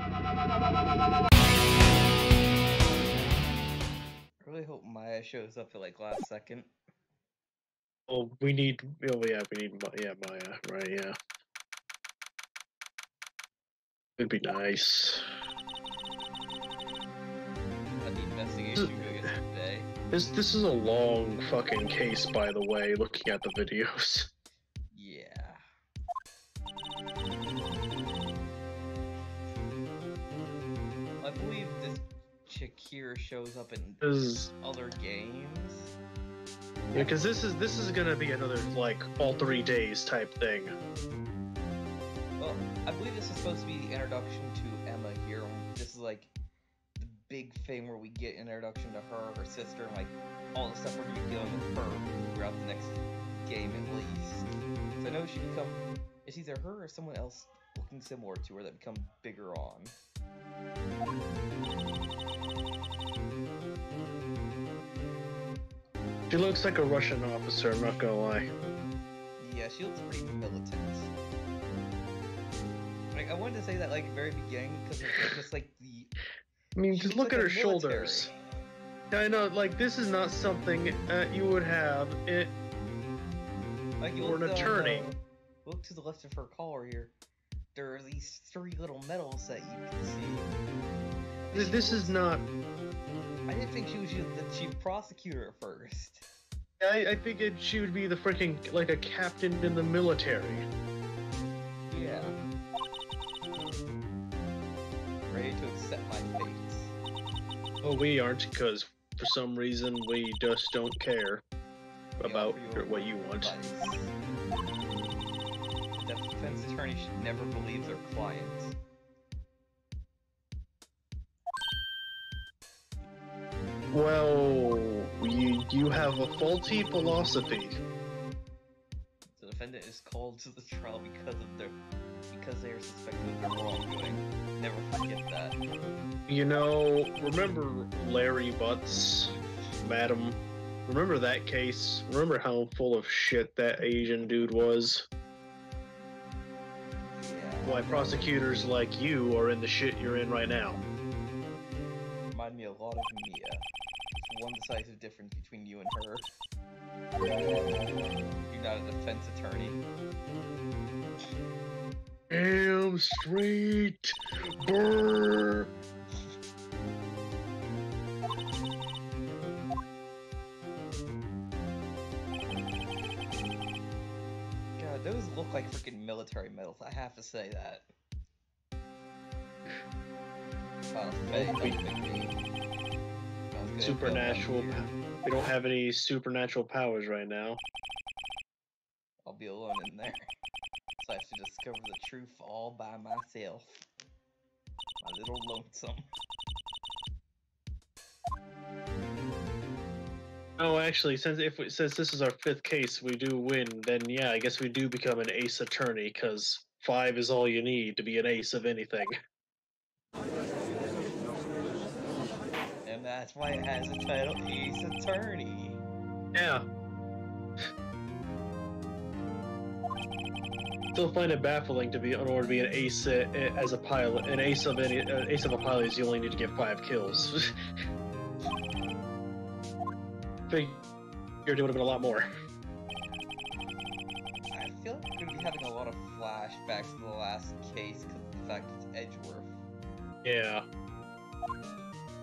I really hope Maya shows up at like last second. Oh, we need. Oh yeah, we need. Yeah, Maya. Right. Yeah. It'd be nice. The investigation going today. This is a long fucking case, by the way. Looking at the videos. Yeah. I believe this chick here shows up in other games. Yeah, because this is gonna be another like all 3 days type thing. Well, I believe this is supposed to be the introduction to Emma here. This is like the big thing where we get an introduction to her sister, and like all the stuff we're gonna be dealing with her throughout the next game at least. So I know it's either her or someone else looking similar to her that become bigger on. She looks like a Russian officer, I'm not gonna lie. Yeah, she looks pretty militant. Like, I wanted to say that like very beginning because it's just like the. I mean, just look at her shoulders. I know, like this is not something you would have it. Like for an attorney. Look to the left of her collar here. There are these 3 little medals that you can see. This is not. I didn't think she was the chief prosecutor at first. I figured she would be the freaking like a captain in the military. Yeah. Ready to accept my fate. Oh, we aren't, because for some reason we just don't care about what you want. The defense attorney should never believe their clients. Well, you have a faulty philosophy. The defendant is called to the trial because they are suspected of their wrongdoing. Never forget that. You know, remember Larry Butts, madam? Remember that case? Remember how full of shit that Asian dude was? Yeah. Why prosecutors like you are in the shit you're in right now. Remind me a lot of Mia. There's one decisive difference between you and her. You're not a defense attorney. Damn straight, brr. God, those look like freaking military medals. I have to say that. Supernatural. We don't have any supernatural powers right now. I'll be alone in there. So I have to discover the truth all by myself. My little lonesome. Oh, actually, since this is our 5th case, we do win. Then yeah, I guess we do become an ace attorney, because 5 is all you need to be an ace of anything. And that's why it has a title, Ace Attorney. Yeah. Still find it baffling to be in order to be an ace as a pilot. An ace of a pilot is you only need to get 5 kills. Figured it would have been a lot more. I feel like we're gonna be having a lot of flashbacks to the last case because of the fact it's Edgeworth. Yeah.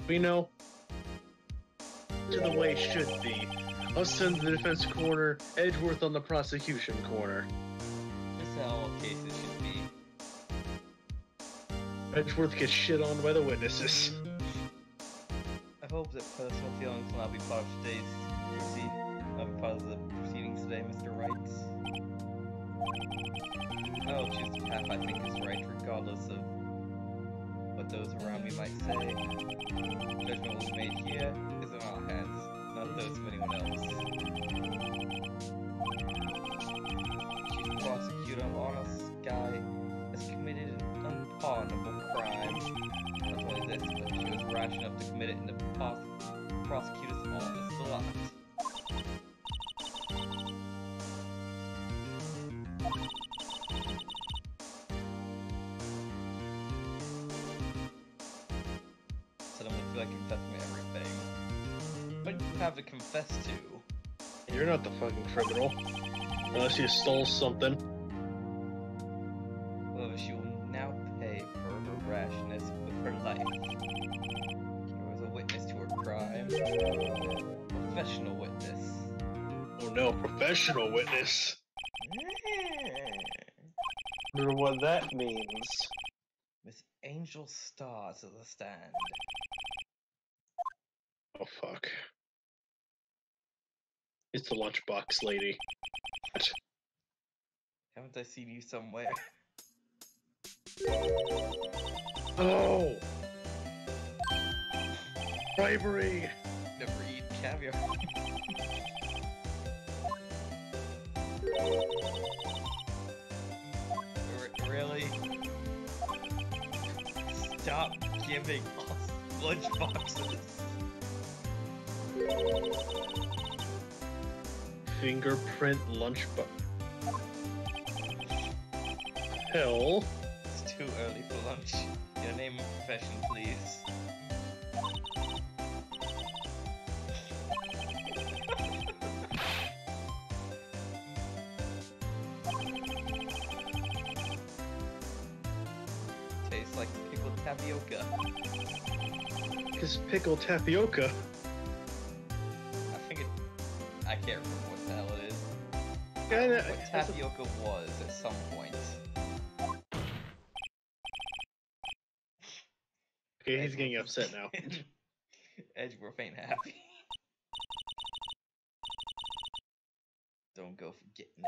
We know. To the way it should be. Us in the defense corner, Edgeworth on the prosecution corner. This is how all cases should be. Edgeworth gets shit on by the witnesses. I hope that personal feelings will not be part of today's not be part of the proceedings today, Mr. Wright. I will choose the path I think is right, regardless of what those around me might say. Judgment was made here is in our hands, not those of anyone else. Chief prosecutor, honest guy, has committed an unpardonable crime. Not only this, but she was rash enough to commit it in the prosecutor's office lot. feel like confessing to everything. What do you have to confess to? You're not the fucking criminal. Unless you stole something. Well, she will now pay for her rashness with her life. She was a witness to her crime. Professional witness. Oh no, professional witness. I wonder what that means. Miss Angel Star to the stand. Oh fuck. It's the Lunchbox lady. Haven't I seen you somewhere? Oh! Bribery! Never eat caviar. Really? Stop giving us lunchboxes. Fingerprint lunchbox. Hell. It's too early for lunch. Your name and profession, please. Tastes like pickled tapioca. It's pickled tapioca. I can't remember what the hell it is. Kinda, What tapioca was at some point. Okay, he's getting upset now. Edgeworth ain't happy. Don't go for getting it.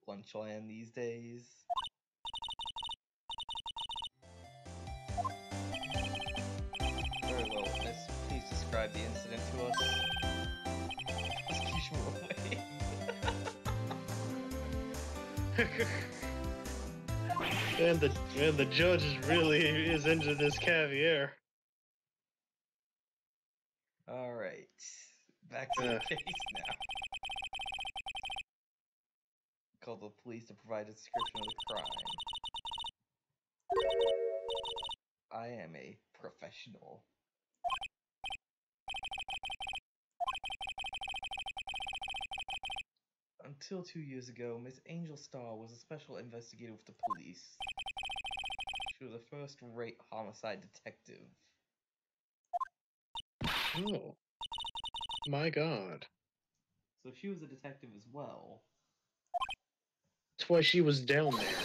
Lunchland these days. Very well, witness. Please describe the incident to us. Prosecution will wait. and the judge is into this caviar. Alright. Back to the case now. Call the police to provide a description of the crime. I am a professional. Until 2 years ago, Miss Angel Star was a special investigator with the police. She was the first Wright homicide detective. Oh. My god. So she was a detective as well. That's why she was down there.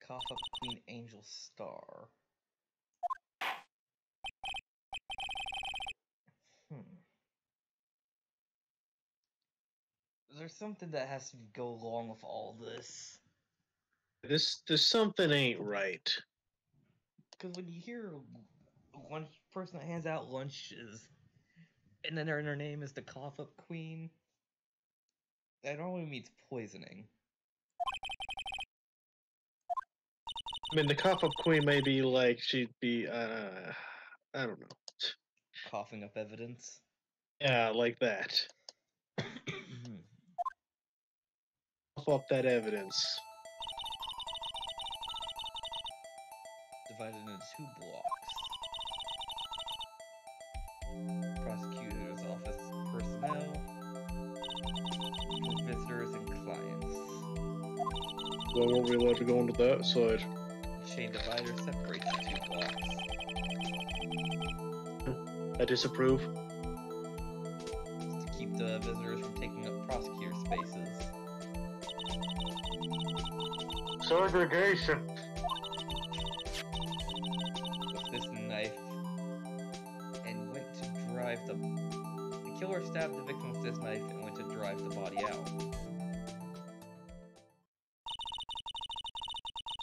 Cough up Queen Angel Star. There's something that has to go along with all this. There's something ain't right. Because when you hear one person that hands out lunches, and then their name is the Cough Up Queen, that normally means poisoning. I mean, the cough-up queen may be like, she'd be, I don't know. Coughing up evidence. Yeah, like that. Cough up that evidence. Divided into 2 blocks. Prosecutor's office personnel. For visitors and clients. Well, weren't we allowed to go into that side? Chain divider separates the 2 blocks. I disapprove. To keep the visitors from taking up prosecutor spaces. Segregation. With this knife, and went to drive the killer stabbed the victim with this knife and went to drive the body out.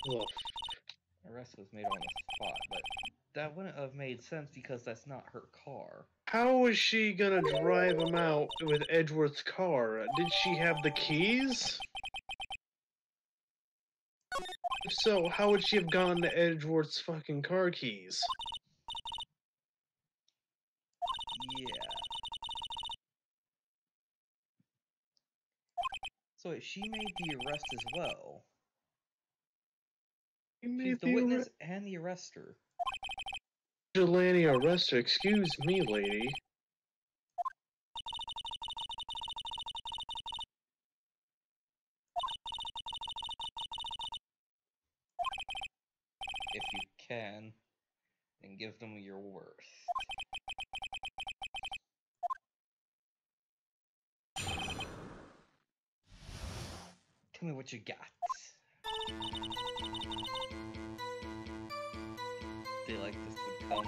Ugh. Arrest was made on the spot, but that wouldn't have made sense because that's not her car. How was she gonna drive him out with Edgeworth's car? Did she have the keys? If so, how would she have gone to Edgeworth's fucking car keys? Yeah. So wait, she made the arrest as well. She's the witness and the arrester. Vigilante arrester, excuse me, lady. If you can, then give them your worst. Tell me what you got. They like this would come.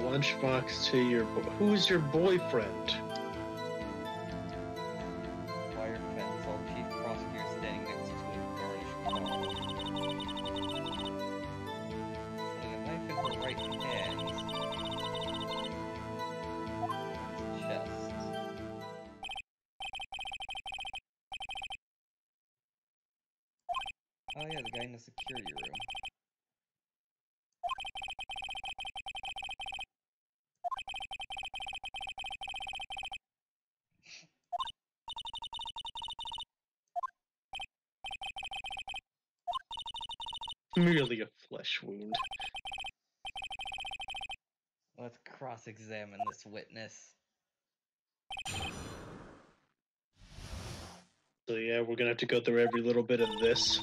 Lunchbox to your who's your boyfriend? Wire fence, all chief prosecutor standing next to a garnished car. Holding a knife in her right hand. Chest. Oh yeah, the guy in the security room. Merely a flesh wound. Let's cross-examine this witness. So yeah, we're gonna have to go through every little bit of this.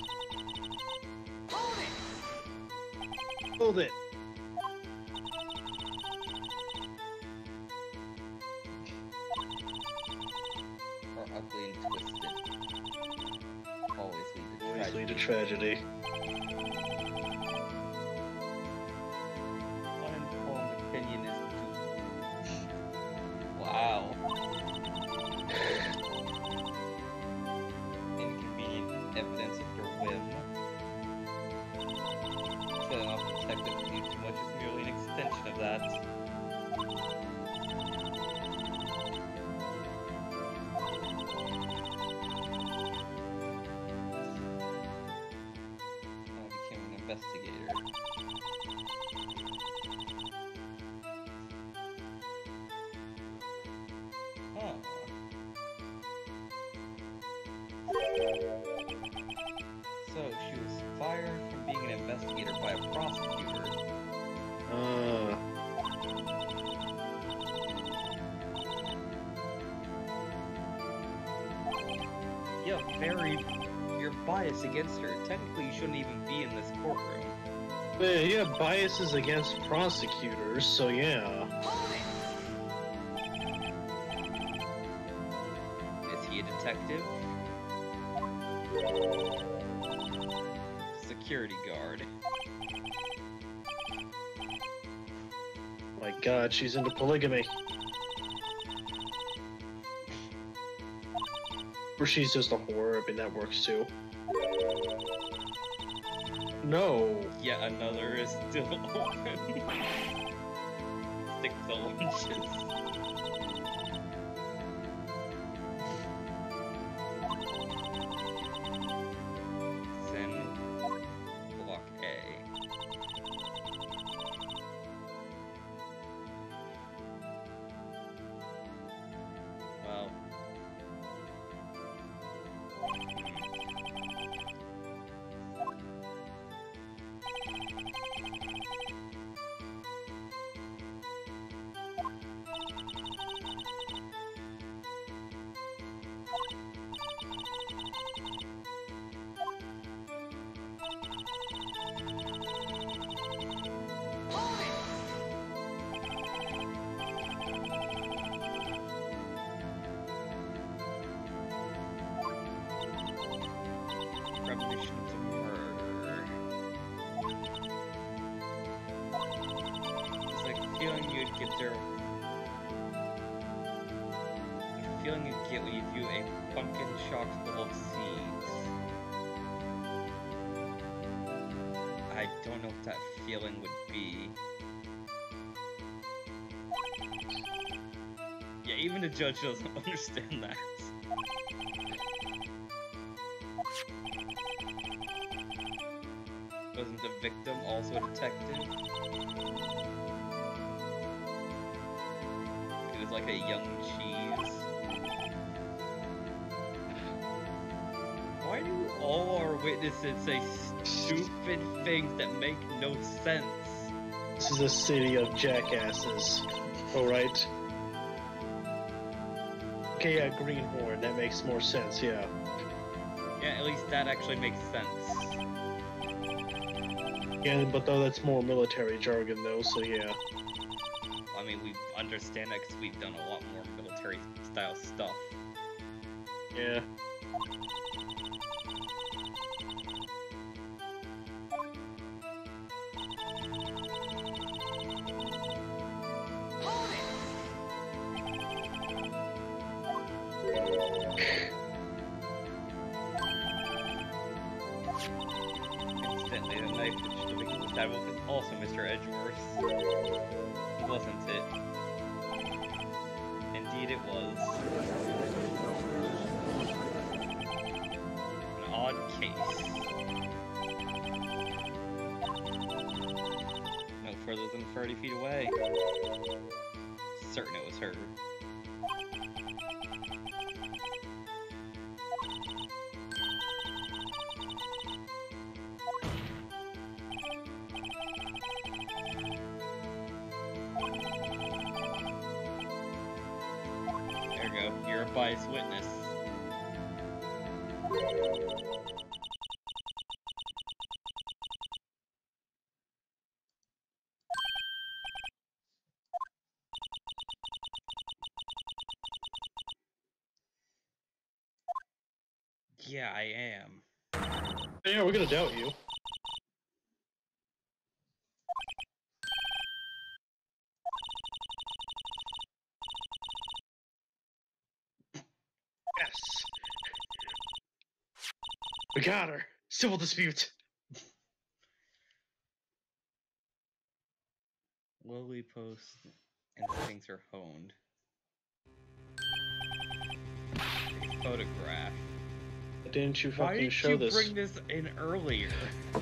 Hold it! Or ugly and twisted. Always lead to tragedy. Uninformed opinion is due. Wow. Inconvenient evidence of your whim. Setting off detective knew too much is merely an extension of that. I became an investigator. Huh. So she was fired from being an investigator by a prosecutor. You're biased against her. Technically, you shouldn't even be in this courtroom. Yeah, biases against prosecutors, so yeah. Is he a detective? Security guard. My god, she's into polygamy. Or she's just a whore, I mean that works too. No. Yet another is still open. Stick the lunches. Send block A. Well. Premonitions of murder. It's like a feeling you'd get there. A feeling you get when you view a pumpkin chock full of seeds. I don't know what that feeling would be. Yeah, even the judge doesn't understand that. Wasn't the victim also a detective? He was like a young cheese. Why do all our witnesses say stupid things that make no sense? This is a city of jackasses. Alright. Okay, yeah, Greenhorn, that makes more sense, yeah. Yeah, at least that actually makes sense. Yeah, but though that's more military jargon though, so yeah. I mean, we understand that because we've done a lot more military-style stuff. Yeah. Incidentally, the knife which the victim was stabbed with is also Mr. Edgeworth's. Wasn't it? Indeed it was. An odd case. No further than 30 feet away. Certain it was her. You're a biased witness. Yeah, I am. Yeah, we're gonna doubt you. Yes. We got her. Civil dispute. Lily post instincts are honed. A photograph. Didn't you Why fucking did show you this? bring this in earlier?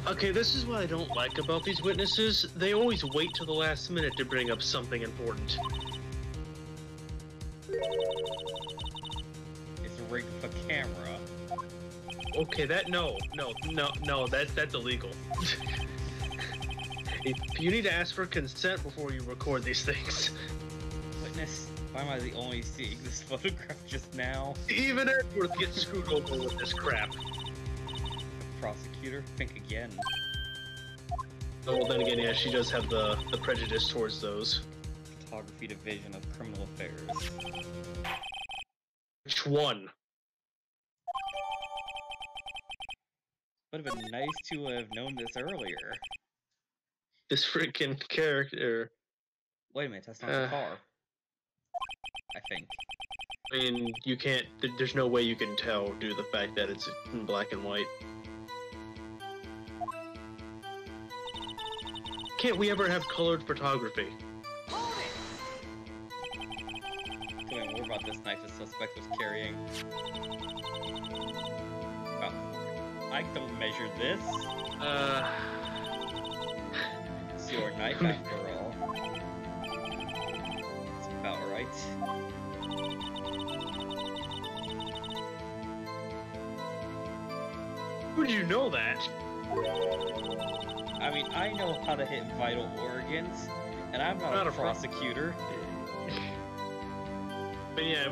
Okay, this is what I don't like about these witnesses. They always wait till the last minute to bring up something important. It's rigged for camera. Okay, that's illegal. If you need to ask for consent before you record these things. Witness, why am I the only seeing this photograph just now? Even Edgeworth gets screwed over with this crap. Prosecutor, think again. Oh, well, then again, yeah, she does have the prejudice towards those. Photography Division of Criminal Affairs. Which one? Would have been nice to have known this earlier. This freaking character. Wait a minute, that's not the car. I think. I mean, you can't. There's no way you can tell due to the fact that it's in black and white. Can't we ever have colored photography? Tell me more about this knife the suspect was carrying. Oh, I don't measure this. It's your knife after all. It's about right. Would you know that? I mean, I know how to hit vital organs, and I'm not a prosecutor. But yeah,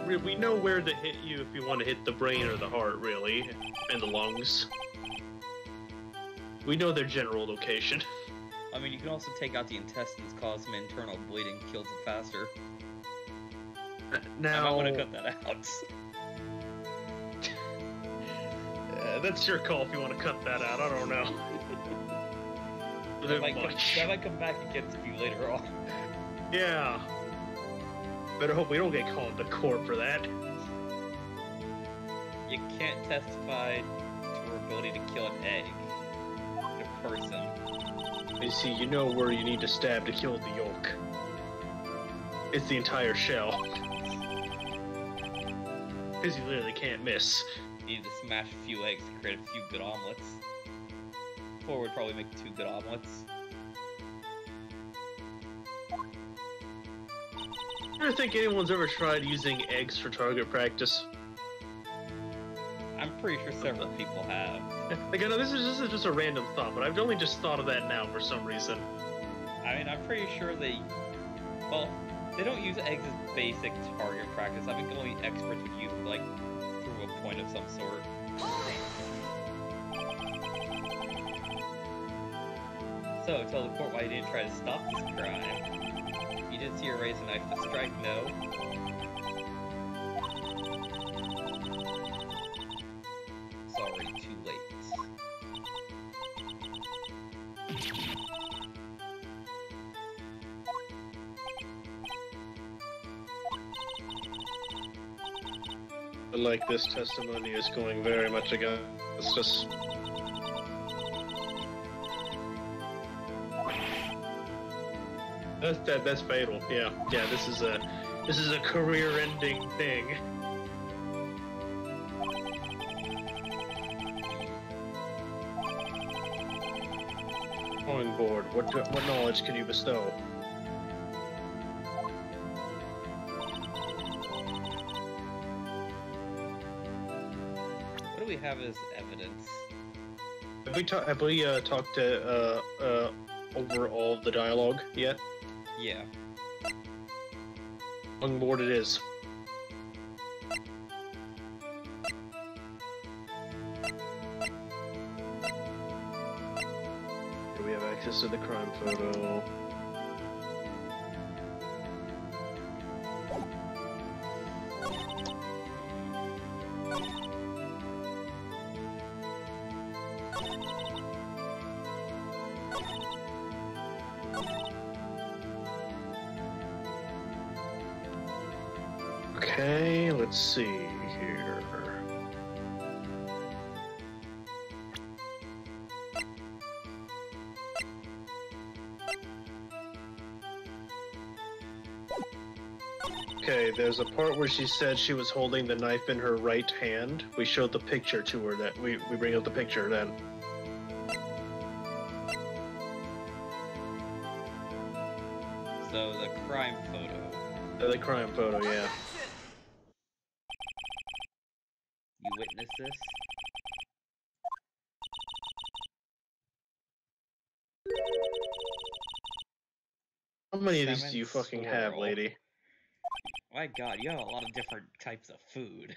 we know where to hit you if you want to hit the brain or the heart, really, and the lungs. We know their general location. I mean, you can also take out the intestines, cause some internal bleeding, kills it faster. Now, I might want to cut that out. That's your call if you want to cut that out. I don't know. That might come back against you later on. Yeah. Better hope we don't get called to court for that. You can't testify to her ability to kill an egg. A person. You see, you know where you need to stab to kill the yolk. It's the entire shell. Because you literally can't miss. You need to smash a few eggs to create a few good omelets. 4 would probably make 2 good omelets. I don't think anyone's ever tried using eggs for target practice. I'm pretty sure several people have. Like, I know this is just a random thought, but I've only just thought of that now for some reason. I mean, I'm pretty sure they don't use eggs as basic target practice. I think only experts would use like through a point of some sort. So, tell the court why you didn't try to stop this crime. You did see her raise a knife to strike, no? Sorry, too late. But like, this testimony is going very much against us. That's fatal. Yeah. This is a career-ending thing. Drawing board. What knowledge can you bestow? What do we have as evidence? Have we talked to over all of the dialogue yet? Yeah. On board it is. Do we have access to the crime photo? Okay, let's see here. Okay, there's a part where she said she was holding the knife in her right hand. We showed the picture to her. That we bring up the picture then. So, the crime photo. The crime photo, yeah. You witnessed this? How many of these do you fucking have, Swirl. lady? My god, you have a lot of different types of food.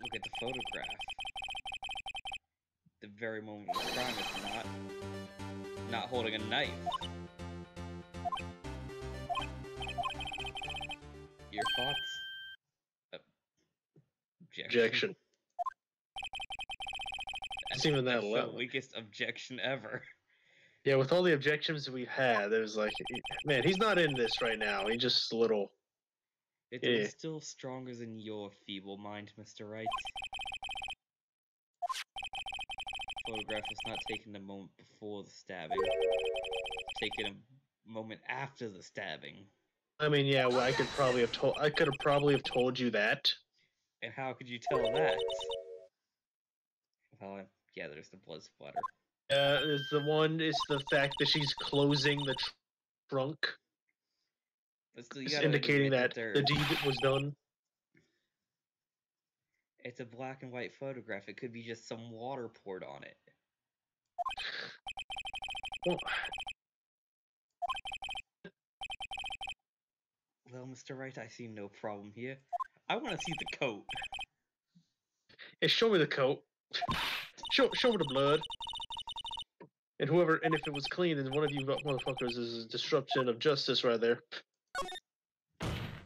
Look at the photograph. The very moment of the crime is not holding a knife. Your thoughts? Objection. It's even that That's low. the weakest objection ever. Yeah, with all the objections we've had, there's like, man, he's not in this right now. He just a little. It Yeah. is still stronger than your feeble mind, Mr. Wright. Photograph was not taken the moment before the stabbing. Taken a moment after the stabbing. I mean, yeah, well, I could have probably have told you that. And how could you tell that? Well, yeah, there's the blood splatter. Is the fact that she's closing the trunk. But still, you It's gotta indicating admit that the deed was done. It's a black and white photograph. It could be just some water poured on it. Well, Well, Mr. Wright, I see no problem here. I want to see the coat. yeah, show me the coat. Show me the blood. And if it was clean, then one of you motherfuckers is a disruption of justice right there.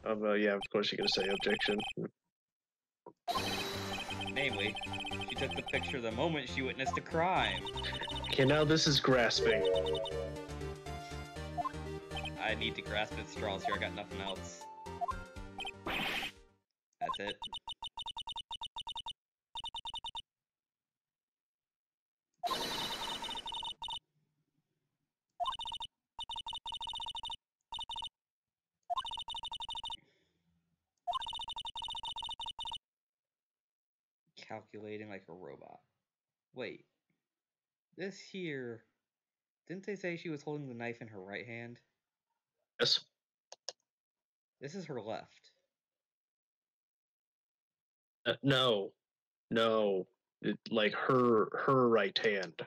Yeah, of course you're gonna say objection. Namely, she took the picture the moment she witnessed a crime. Okay, now this is grasping. I need to grasp at straws here. I got nothing else. That's it. calculating like a robot. Wait, this here... Didn't they say she was holding the knife in her right hand? Yes. This is her left. No. Like her right hand.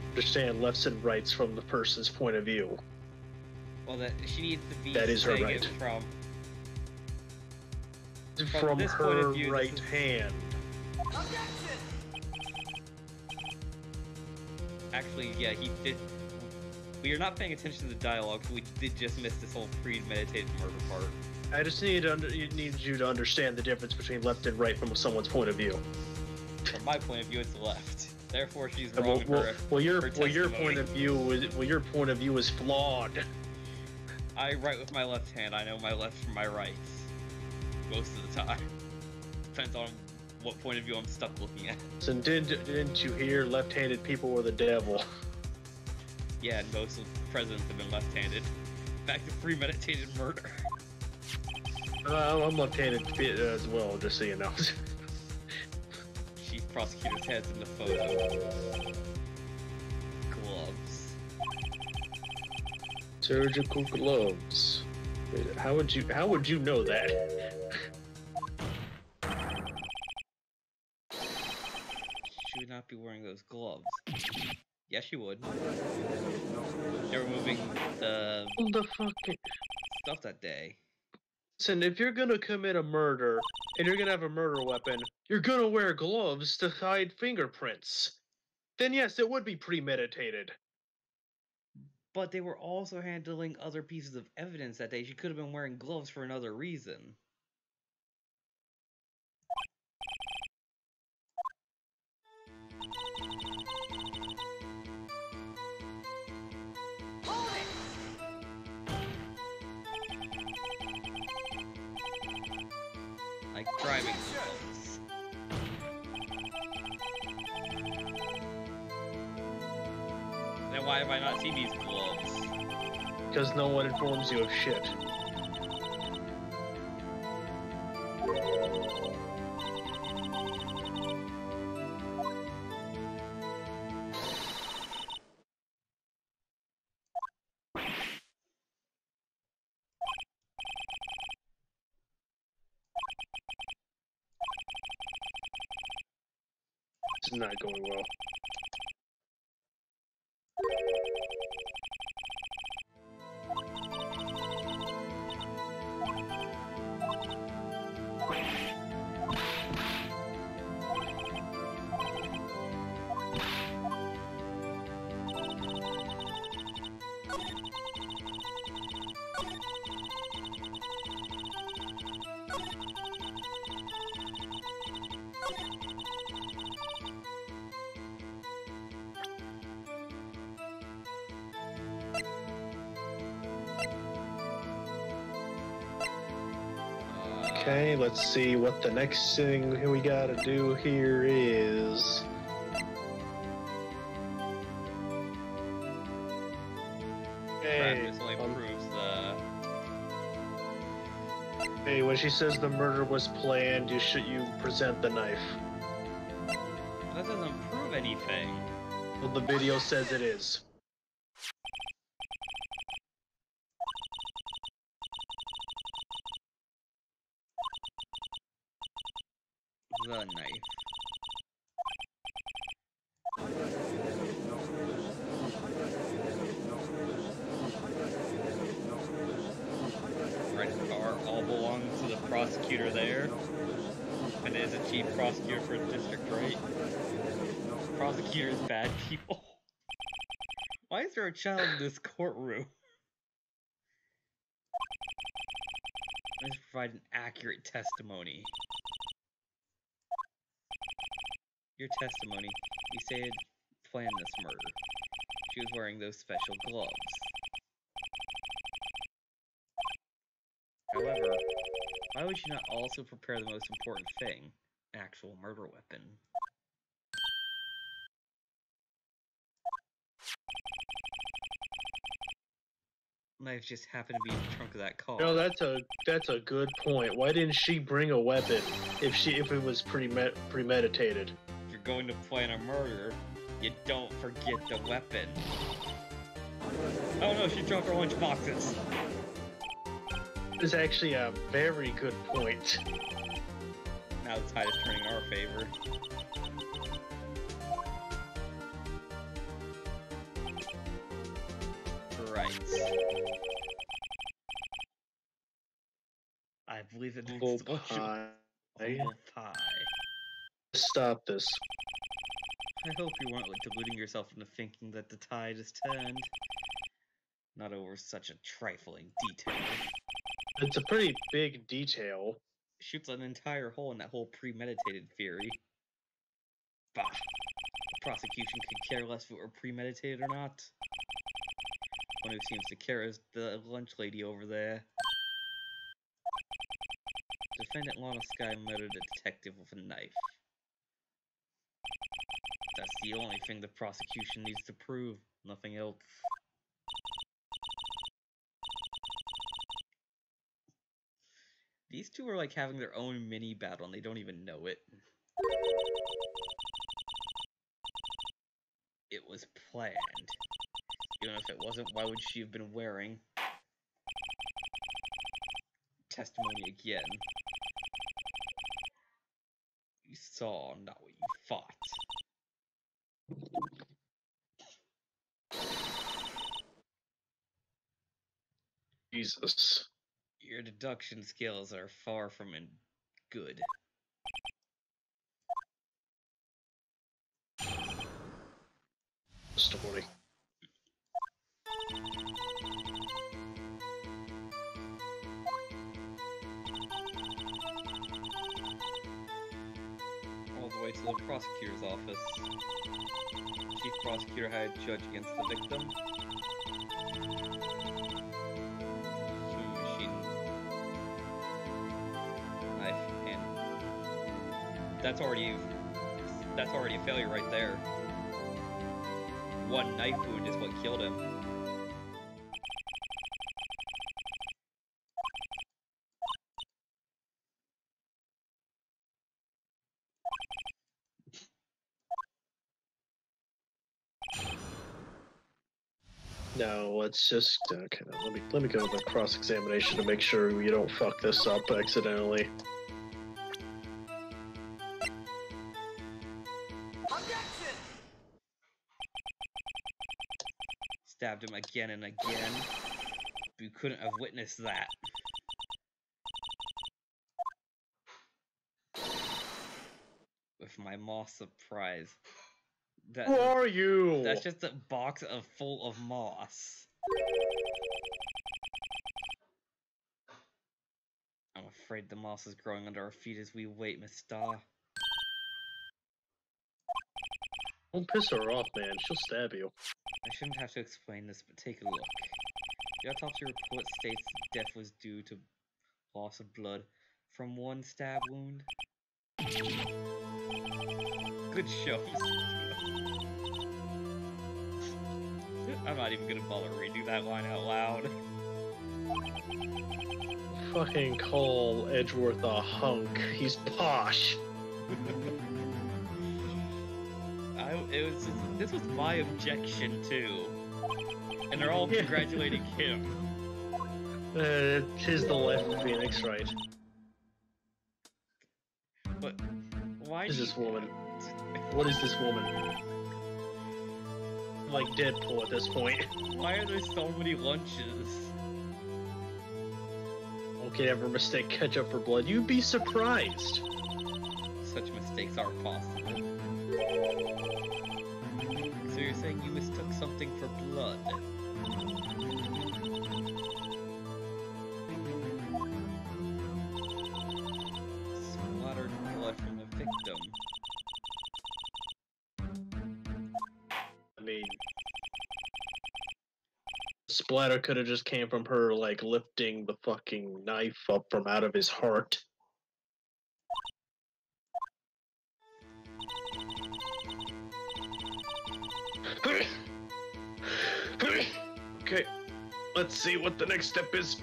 Understand lefts and rights from the person's point of view. Well, that she needs to be. That is her right. From this her point of view, right hand. Actually, yeah, he did. We are not paying attention to the dialogue, so we did just miss this whole premeditated murder part. I just need you to understand the difference between left and right from someone's point of view. From my point of view, it's left. Therefore, she's wrong. Your point of view is flawed. I write with my left hand. I know my left from my right. Most of the time. Depends on what point of view I'm stuck looking at. So didn't you hear left-handed people were the devil? Yeah, and most of the presidents have been left-handed. Back to premeditated murder. I'm left-handed as well, just so you know. Chief prosecutor's head's in the photo. Gloves. Surgical gloves. How would you know that? She would not be wearing those gloves. Yes, she would. They're removing the fucking stuff that day. Listen, if you're gonna commit a murder and you're gonna have a murder weapon, you're gonna wear gloves to hide fingerprints. Then yes, it would be premeditated. But they were also handling other pieces of evidence that day. She could have been wearing gloves for another reason. Like driving gloves. Then why have I not seen these gloves? Because no one informs you of shit. This is not going well. Okay, let's see what the next thing we gotta do here is. Practice only proves the... Hey, when she says the murder was planned, you present the knife. That doesn't prove anything. Well, the video says it is. The knife. Red car all belongs to the prosecutor there. And is a chief prosecutor for District Wright. Prosecutors bad people. Why is there a child in this courtroom? Let's provide an accurate testimony. Your testimony. You said planned this murder. She was wearing those special gloves. However, why would she not also prepare the most important thing? An actual murder weapon. knife just happened to be in the trunk of that car. No, that's a good point. Why didn't she bring a weapon if it was premeditated? If you're going to plan a murder, you don't forget the weapon. Oh no, she dropped her lunchboxes. This is actually a very good point. Now the tide is turning in our favor. Right. I believe it Humble needs to pie. Humble pie. Stop this. I hope you weren't deluding yourself into thinking that the tide has turned. Not over such a trifling detail. It's a pretty big detail. Shoots an entire hole in that whole premeditated theory. Bah. The prosecution could care less if it were premeditated or not. One who seems to care is the lunch lady over there. Defendant Lana Sky murdered a detective with a knife. That's the only thing the prosecution needs to prove, nothing else. These two are like having their own mini battle and they don't even know it. It was planned. Even if it wasn't, why would she have been wearing? Testimony again. You saw, not what you fought. Jesus. Your deduction skills are far from good. Story. All the way to the prosecutor's office. Chief prosecutor had a judge against the victim. Human machine knife and that's already a failure right there. One knife wound is what killed him. No, let's just okay. Let me go with a cross-examination to make sure you don't fuck this up accidentally. Stabbed him again and again. You couldn't have witnessed that. With my moss surprise. Who are you? That's just a box full of moss. I'm afraid the moss is growing under our feet as we wait, Miss Starr. Don't piss her off, man. She'll stab you. I shouldn't have to explain this, but take a look. The autopsy report states death was due to loss of blood from one stab wound. Good show. I'm not even gonna bother reading that line out loud. Fucking call Edgeworth a hunk. He's posh. This was my objection too, and they're all congratulating him. Tis the life of Phoenix, right? But why is this woman? What is this woman? Like Deadpool at this point. Why are there so many lunches? Okay, ever mistake ketchup for blood? You'd be surprised. Such mistakes are possible. So you're saying you mistook something for blood? Splattered blood from the victim. I mean, splatter could have just came from her, like, lifting the fucking knife up from out of his heart. Okay. Let's see what the next step is.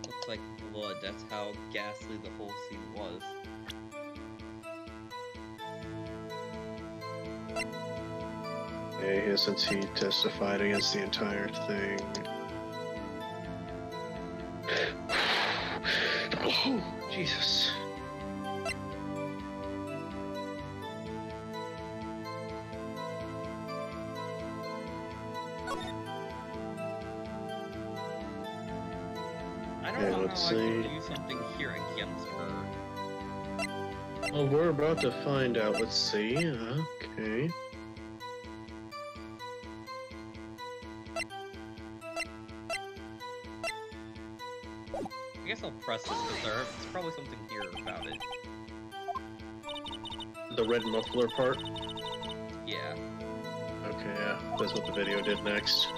Looks like blood. That's how ghastly the whole scene was. Okay, since he testified against the entire thing. Oh, Jesus. I don't know how I can do something here against her. Well, we're about to find out. Let's see. Okay. I guess I'll press this because there's probably something here about it. The red muffler part? Yeah. Okay, yeah. That's what the video did next.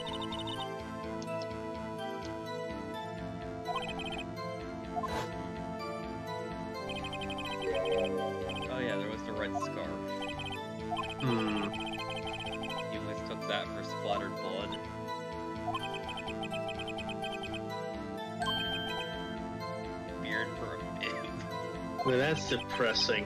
Oh yeah, there was the red scarf. You mistook that for splattered blood. Beard for a bib. Well, that's depressing.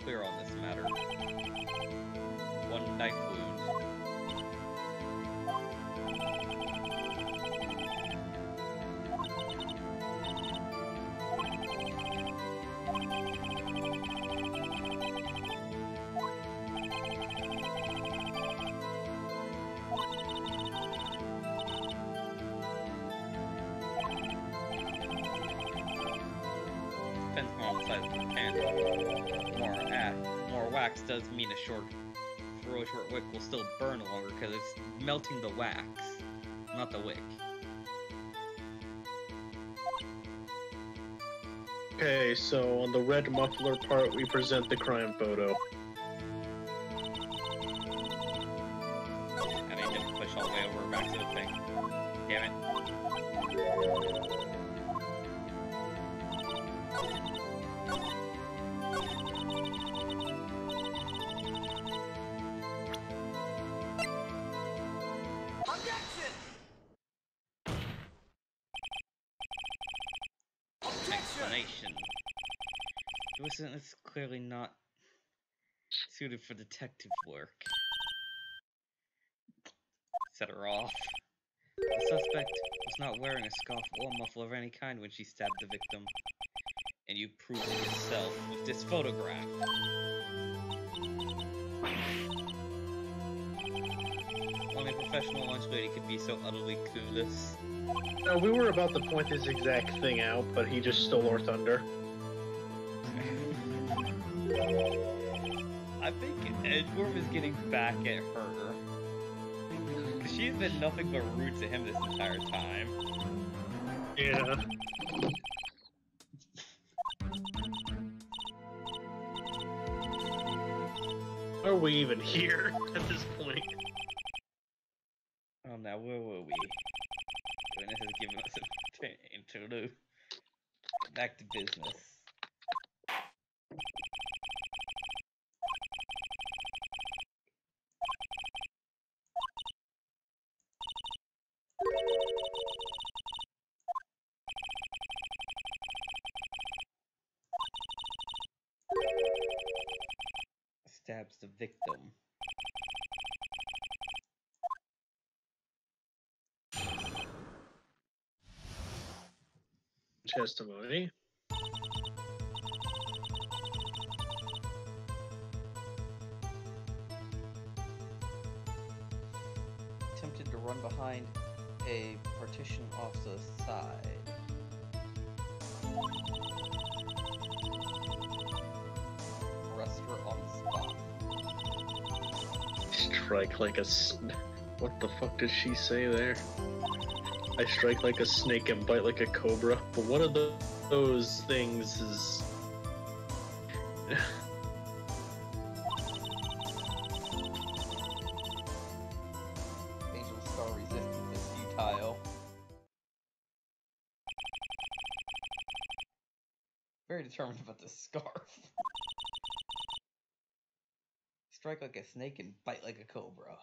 Clear on this matter. One knife wound. Depends more on the size of the candle. More wax does mean a really short wick will still burn longer because it's melting the wax, not the wick. Okay, so on the red muffler part, we present the crime photo. I need to push all the way over back to the thing. Damn it. Explanation. It's clearly not suited for detective work. Set her off. The suspect was not wearing a scarf or muffler of any kind when she stabbed the victim. And you proved it yourself with this photograph. Only a professional lunch lady could be so utterly clueless. No, we were about to point this exact thing out, but he just stole our thunder. I think Edgeworm is getting back at her. She's been nothing but rude to him this entire time. Yeah. Are we even here at this point? Oh, now where were we? Goodness has given us an interlude. Back to business. Stabs the victim. Testimony. Attempted to run behind a partition off the side. Arrest her on the spot. Strike like a what the fuck does she say there? I strike like a snake and bite like a cobra. But one of those things is... Angel Star resist. Very determined about this scarf. Strike like a snake and bite like a cobra.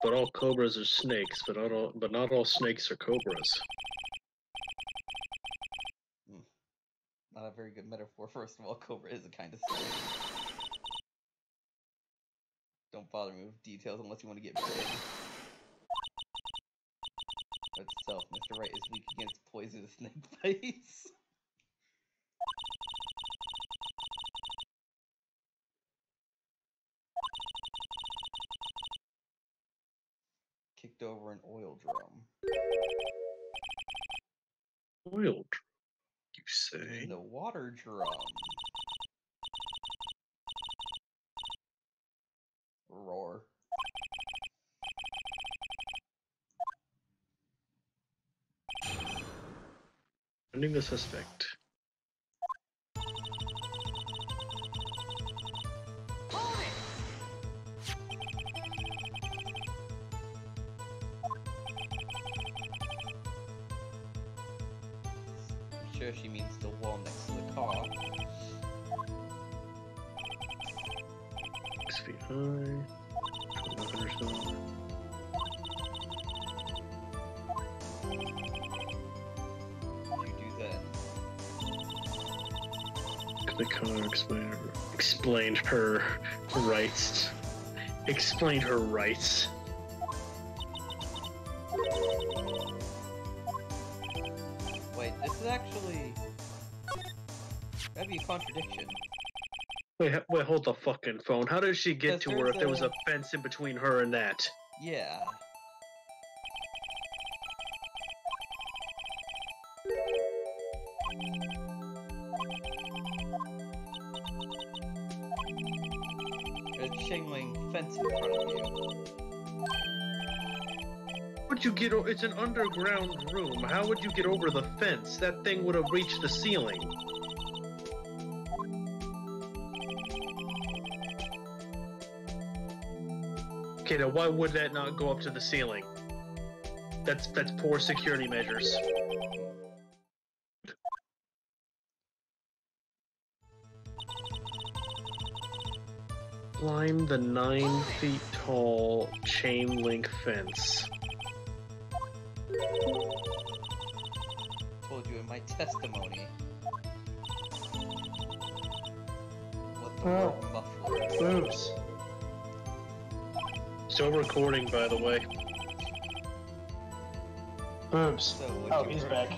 But all cobras are snakes, but not all snakes are cobras. Not a very good metaphor. First of all, cobra is a kind of snake. Don't bother me with details unless you want to get big. Itself, Mr. Wright is weak against poisonous snake bites. Kicked over an oil drum. Oil drum, you say? In the water drum. Roar. Finding the suspect. I'm sure she means the wall next to the car. 6 feet high. 12 or so. What do you do then? The car explained her rights. Explained her rights. Wait, this is actually... That'd be a contradiction. Wait, hold the fucking phone. How did she get to her if there was a a fence in between her and that? Yeah. There's a chain link fence in front of you. Would you get? It's an underground room. How would you get over the fence? That thing would have reached the ceiling. Okay, now why would that not go up to the ceiling? That's poor security measures. Climb the 9 feet tall chain link fence. Told you in my testimony. What the word muffler. Boobs. Still recording, by the way. Boobs. So Oh, he's back.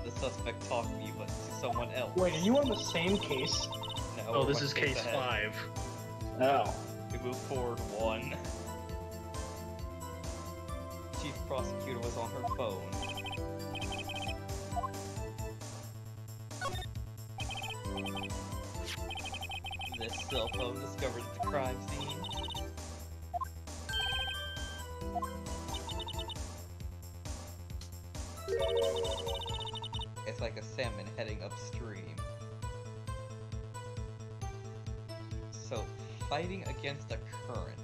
The suspect talked to you, but to someone else. Wait, are you on the same case? No, Oh, this one is case ahead. 5. Oh. We move forward 1. Chief prosecutor was on her phone. This cell phone discovered at the crime scene. It's like a salmon heading upstream. So, fighting against a current.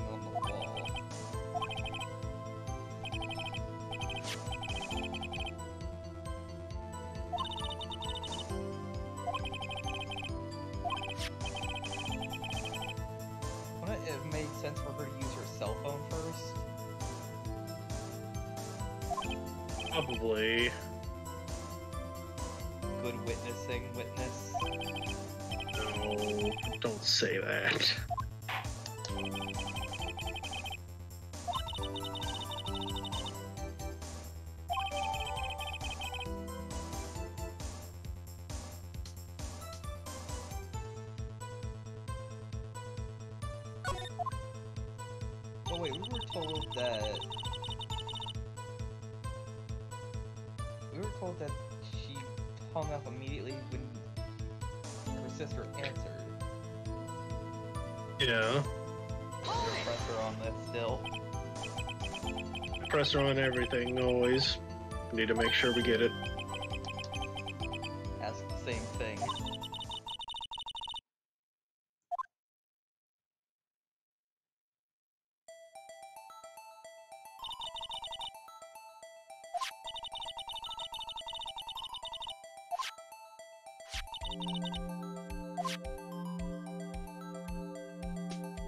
On the wall. Wouldn't it have made sense for her to use her cell phone first? Probably. Good witnessing, witness. No, don't say that. Oh wait, we were told that... We were told that she hung up immediately when her sister answered. Yeah. Press her on this still. Press her on everything, always. Need to make sure we get it. Ask the same thing.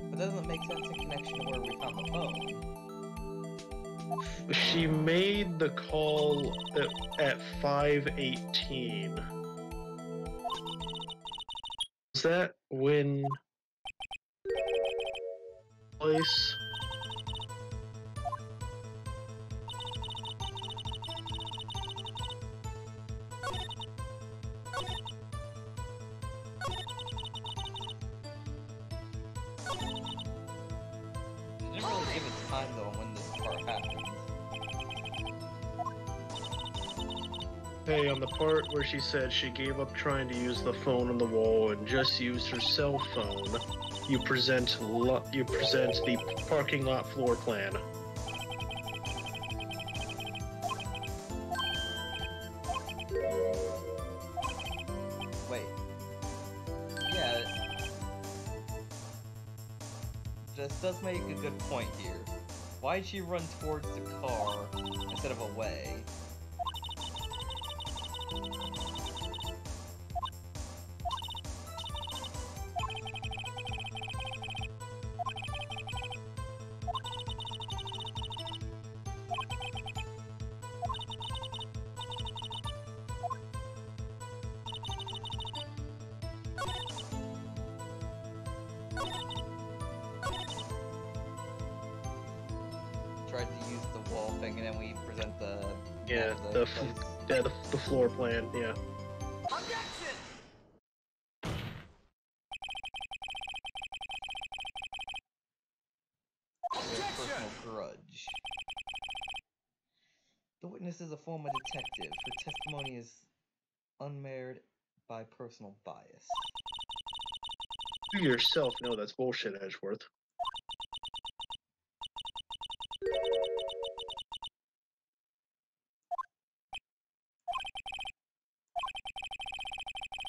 But doesn't make sense in connection to where we found the phone. She made the call at 5:18. Was that when place? It didn't really give a time though when this part happened. Hey, on the part where she said she gave up trying to use the phone on the wall and just used her cell phone, you present the parking lot floor plan. Wait. Yeah. This does make a good point here. Why'd she run towards the car instead of away? Tried to use the wall thing, and then we present the Yeah, place. the floor plan. Yeah. Personal grudge. The witness is a former detective. Her testimony is unmarred by personal bias. You yourself know that's bullshit, Edgeworth.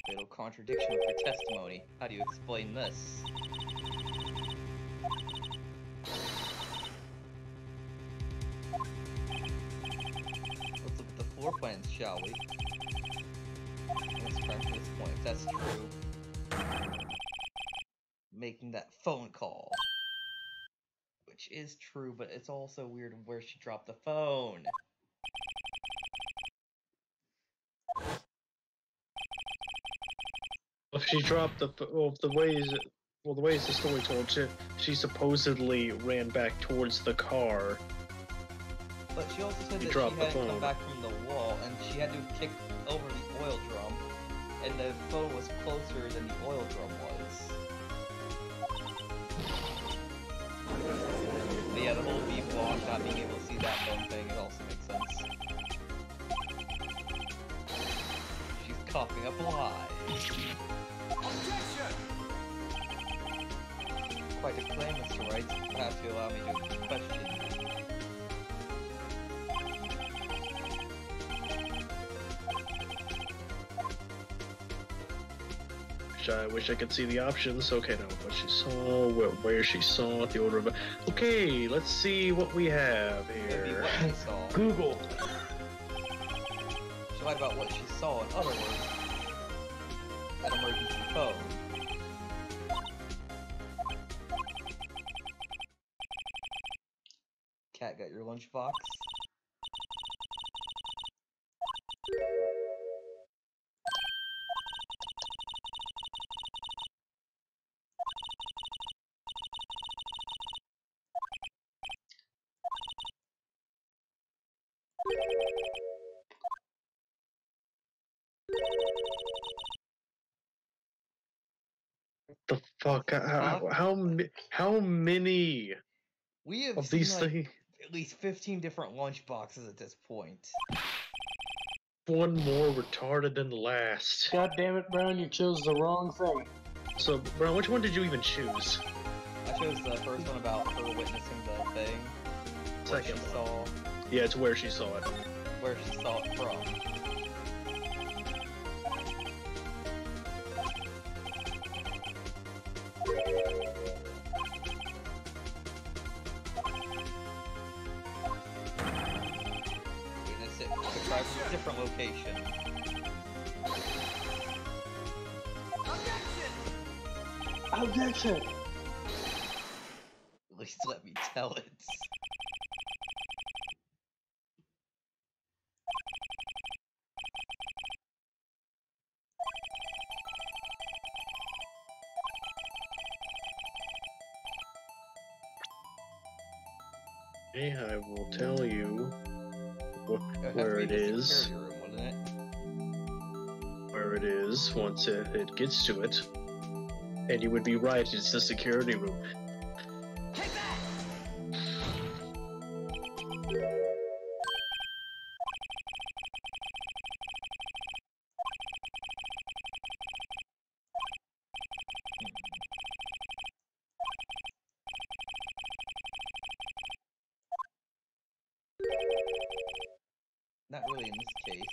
Fatal contradiction with her testimony. How do you explain this? Let's look at the floor plans, shall we? Let's try from this point. If that's true, making that phone call. Which is true, but it's also weird where she dropped the phone. If she dropped the way the story told, she supposedly ran back towards the car. But she also said that she dropped the hadn't come phone. back from the wall, and she had to kick over the oil drum, and the phone was closer than the oil drum was. But yeah, the whole beam block not being able to see that phone thing, it also makes sense. She's coughing up lies. Quite a claim, Mr. Wright. Perhaps you allow me to question. I wish I could see the options. Okay, now what she saw, where she saw it, the order of. Okay, let's see what we have Maybe here. what she saw. Google. She lied about what she saw, in other words, an emergency phone. Cat, got your lunchbox? The fuck? How many We have of seen these like things? at least 15 different lunchboxes at this point. One more retarded than the last. God damn it, Brown, you chose the wrong thing. So, Brown, which one did you even choose? I chose the first one about her witnessing the thing. What Second she one. saw, Yeah, it's where she saw it. where she saw it from. Witness it took from a different location. Objection! At least let me tell it. Okay, I will tell you It'd have to where be it the is. security room, wouldn't it? Where it is once it gets to it. And you would be right, it's the security room. Take that! Not really in this case.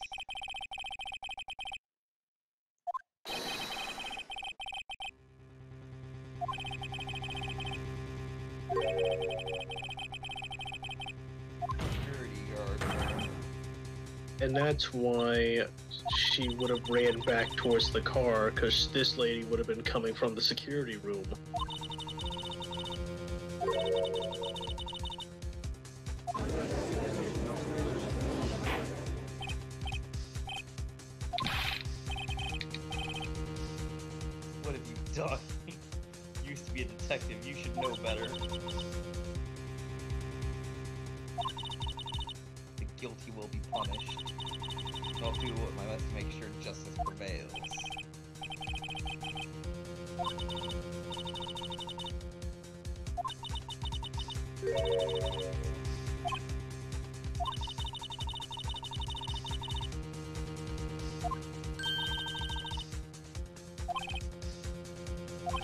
Security guard. And that's why she would have ran back towards the car, because this lady would have been coming from the security room. What have you done? You used to be a detective, you should know better. The guilty will be punished. I'll do my best to make sure justice prevails.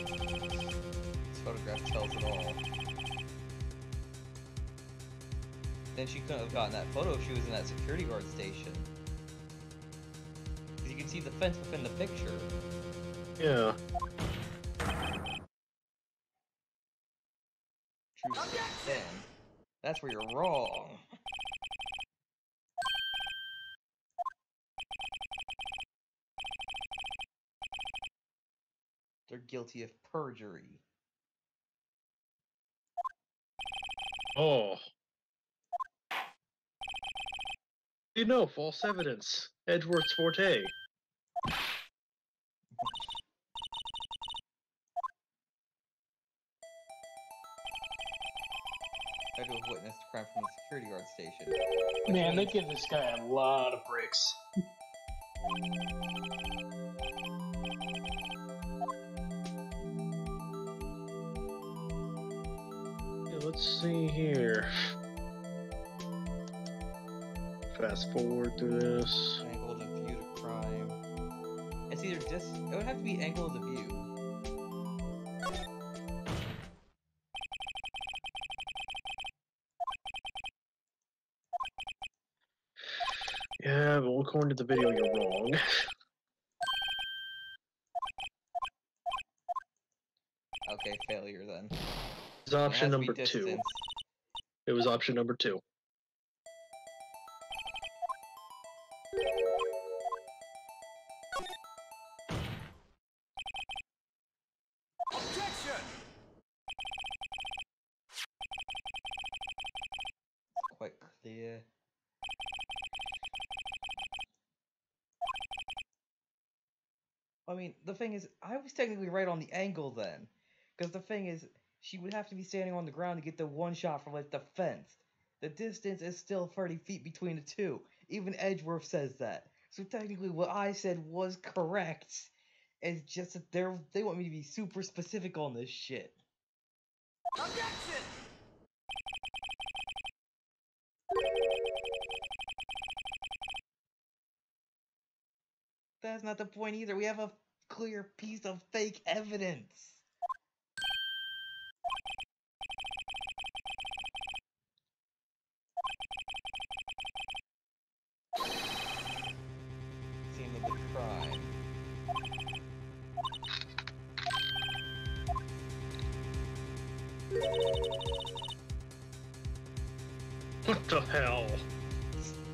This photograph tells it all. Then she couldn't have gotten that photo if she was in that security guard station. Because you can see the fence within the picture. Yeah. Truth stand. That's where you're wrong. They're guilty of perjury. Oh. You know, false evidence. Edward's forte. I do have witnessed a crime from the security guard station. Which Man, they means- give this guy a lot of bricks. Yeah, let's see here. Fast forward through this. Angle to view to crime. It's either it would have to be angle of the view. Yeah, well, according to the video, you're wrong. Okay, failure then. It's option It has to be number 2. distance. It was option number 2. Objection! It's quite clear. I mean, the thing is, I was technically right on the angle then. Because the thing is, she would have to be standing on the ground to get the one shot from like the fence. The distance is still 30 feet between the two. Even Edgeworth says that. So technically what I said was correct. It's just that they want me to be super specific on this shit. Objection! That's not the point either. We have a clear piece of fake evidence. Scene of the crime. What the hell?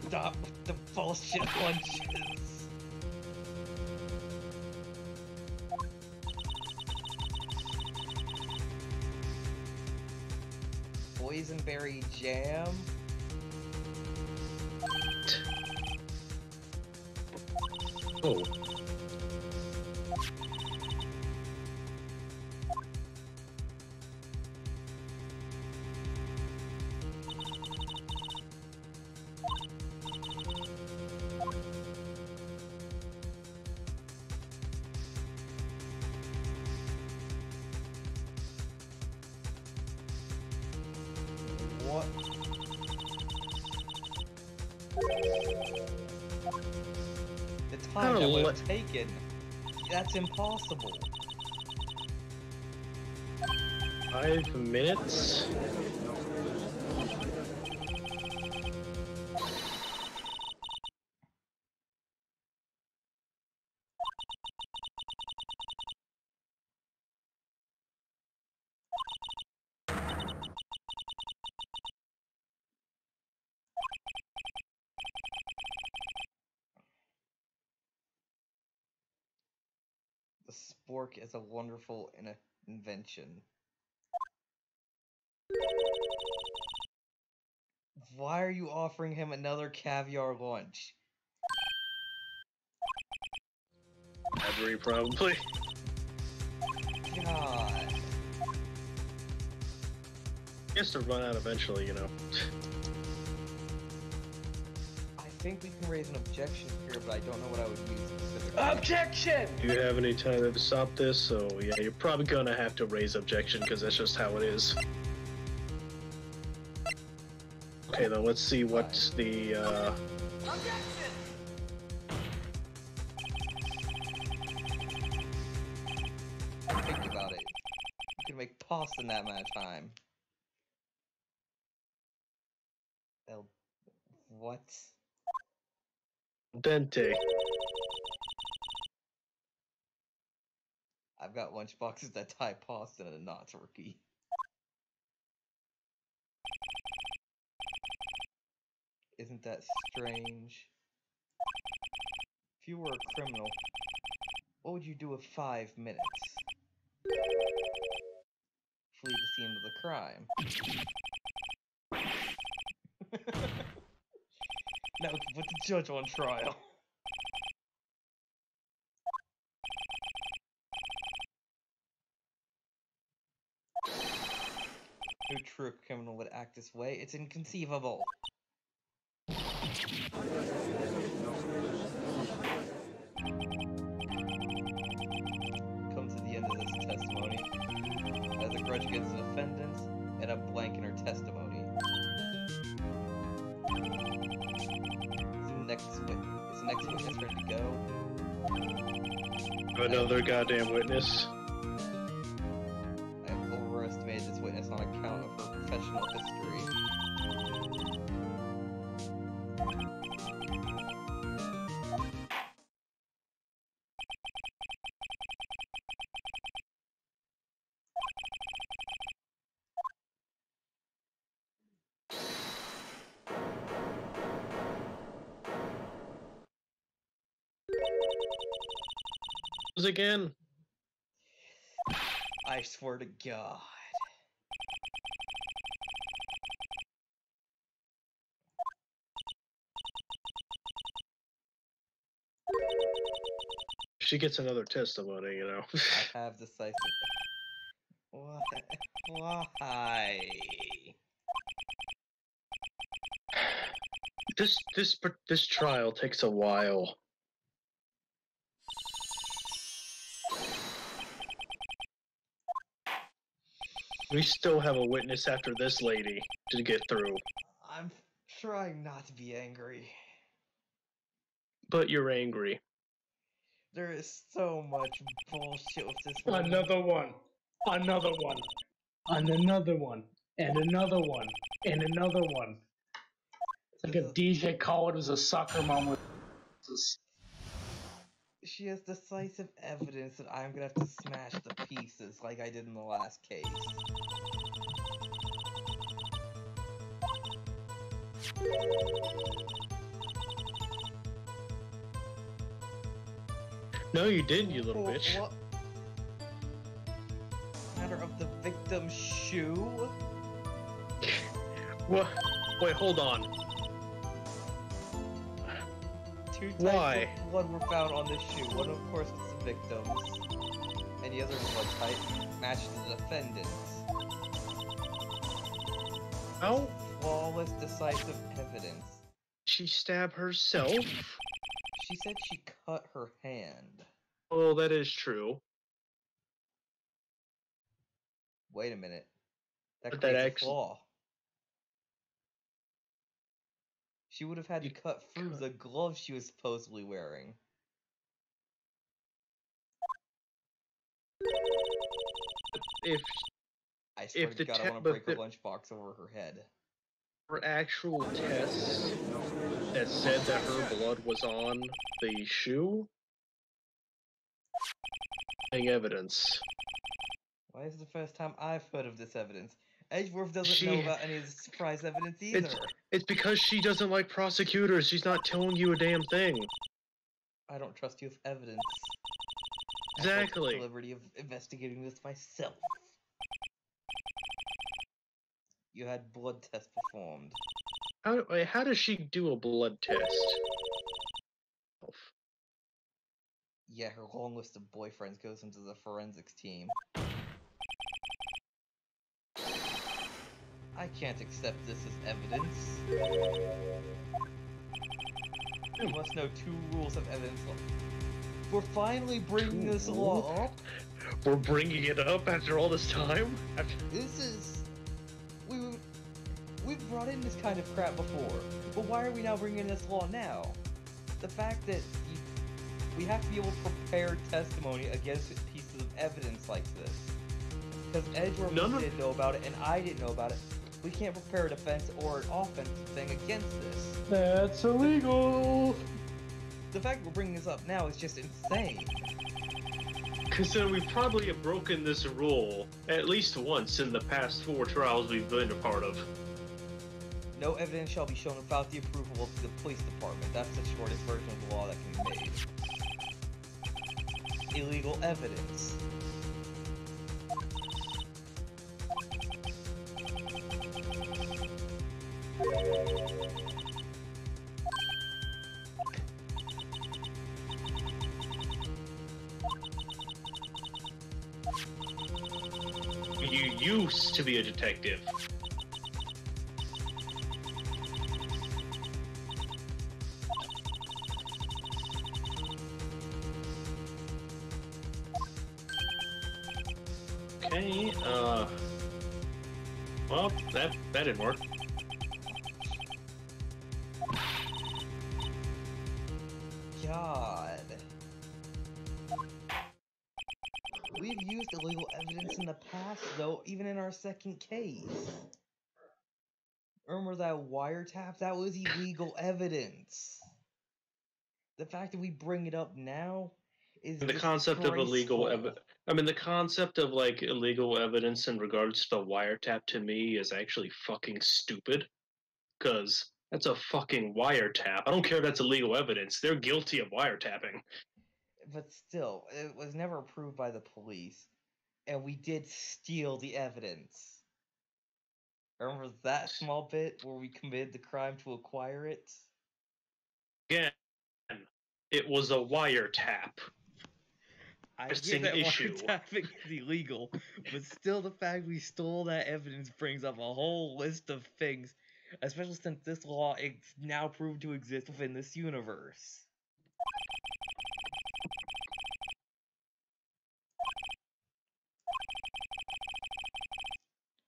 Stop with the bullshit lunches. boysenberry jam? Oh. What? The time that would have taken. That's impossible. 5 minutes? The spork is a wonderful invention. Why are you offering him another caviar lunch? Every probably. God. He has to run out eventually, you know. I think we can raise an objection here, but I don't know what I would use specifically. Objection! Do you have any time to stop this? So yeah, you're probably gonna have to raise objection because that's just how it is. Okay, then let's see what's the Objection! Think about it. You can make pasta in that amount of time. What? dente. I've got lunchboxes that tie pasta in a not turkey. Isn't that strange? If you were a criminal, what would you do with 5 minutes? Flee the scene of the crime. Now we can put the judge on trial. No true criminal would act this way. It's inconceivable. Come to the end of this testimony. As a grudge against the defendant, and a blank in her testimony. Is the next witness ready to go? Another goddamn witness. I have overestimated this witness on account of her professional history. Again. I swear to God. She gets another testimony, you know. I have decisive. What? Why? This trial takes a while. We still have a witness after this lady to get through. I'm trying not to be angry. But you're angry. There is so much bullshit with this one. Another one. Another one. And another one. And another one. And another one. It's like a DJ Khaled was a soccer mom with. She has decisive evidence that I'm gonna have to smash to pieces like I did in the last case. No, you didn't, you little bitch. What? Matter of the victim's shoe? What? Wait, hold on. Two types Why? of blood were found on this shoe. One, of course, was the victim's, and the other blood type matched the defendant's. How? Flawless, decisive evidence. She stabbed herself? She said she cut her hand. Oh, that is true. Wait a minute. That But creates that a flaw. She would have had to cut through the glove she was supposedly wearing. If I swear to the God, I want to break a lunchbox over her head. her actual tests that said that her blood was on the shoe, evidence. Why is it the first time I've heard of this evidence? Edgeworth doesn't know about any of the surprise evidence either. It's because she doesn't like prosecutors. She's not telling you a damn thing. I don't trust you with evidence. Exactly. I take the liberty of investigating this myself. You had blood tests performed. How does she do a blood test? Yeah, her long list of boyfriends goes into the forensics team. I can't accept this as evidence. You must know 2 rules of evidence law. We're finally bringing this law up. We're bringing it up after all this time? This is... We've brought in this kind of crap before, but why are we now bringing this law now? The fact that we have to be able to prepare testimony against pieces of evidence like this. Because Edgeworth didn't know about it, and I didn't know about it. We can't prepare a defense or an offensive thing against this. That's illegal! The fact we're bringing this up now is just insane. Considering we probably have broken this rule at least once in the past 4 trials we've been a part of. No evidence shall be shown without the approval of the police department. That's the shortest version of the law that can be made. Illegal evidence. You used to be a detective. Okay, well, that didn't work. God. We've used illegal evidence in the past, though, even in our second case. Remember that wiretap? That was illegal evidence. The fact that we bring it up now is The concept of illegal evidence. I mean, the concept of, like, illegal evidence in regards to the wiretap to me is actually fucking stupid. Because that's a fucking wiretap. I don't care if that's illegal evidence. They're guilty of wiretapping. But still, it was never approved by the police. And we did steal the evidence. Remember that small bit where we committed the crime to acquire it? Again, it was a wiretap. I It's get an that issue. wiretapping is illegal, but still the fact we stole that evidence brings up a whole list of things, especially since this law is now proved to exist within this universe.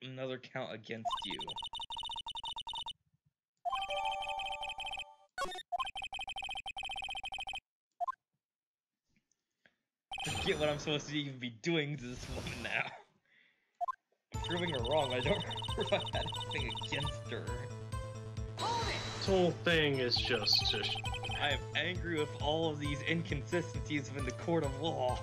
Another count against you. Forget what I'm supposed to even be doing to this woman now. Proving her wrong, I don't remember if I had anything against her. This whole thing is just I am angry with all of these inconsistencies within the court of law.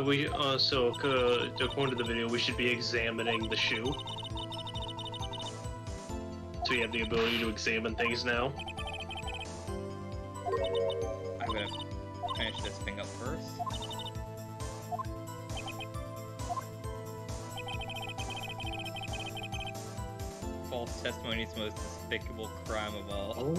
we so according to the video, we should be examining the shoe. So we have the ability to examine things now. I'm gonna finish this thing up first. false testimony is the most despicable crime of all. Oh.